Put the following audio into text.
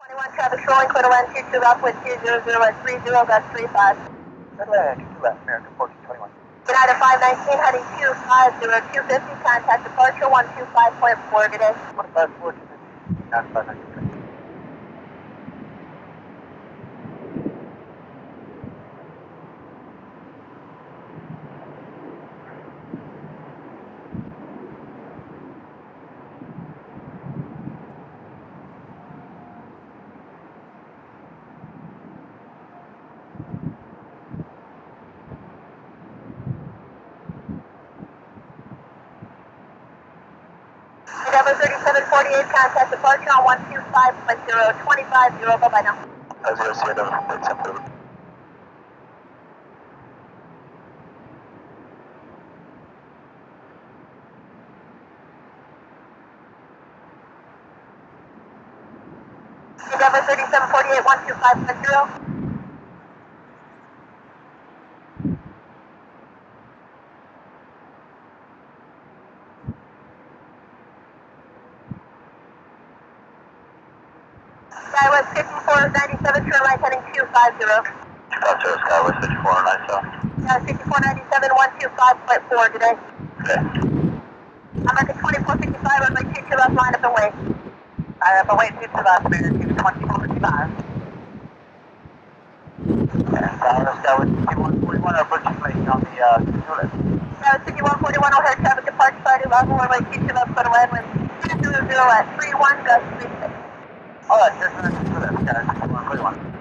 21 traffic rolling, clear to land 22 left with 200 at 30, that's 35. Clear to land 22 left, American 1421. United 519 heading 250, 250, contact departure 125.4 today. 154, 250, United 519. Endeavor 3748, contact departure on 125.0, 25-0, bye-bye now. 0 Sierra, wait, Tampa. Endeavor 3748, 125.0. Skywest 5497, turn right heading 250. 250, Skywest 5497. 6497, 125.4 today. Okay. American 2455, runway 22 left, line up and wait. Up and wait, 22 left, American 2455. And Skywest 5141, approach information on the unit. Skywest 5141, O'Hare traffic departure starting level, runway 22 left, clear to land with 200 at 31, gust 36. Alright, here's the next for this, Skywest 5141.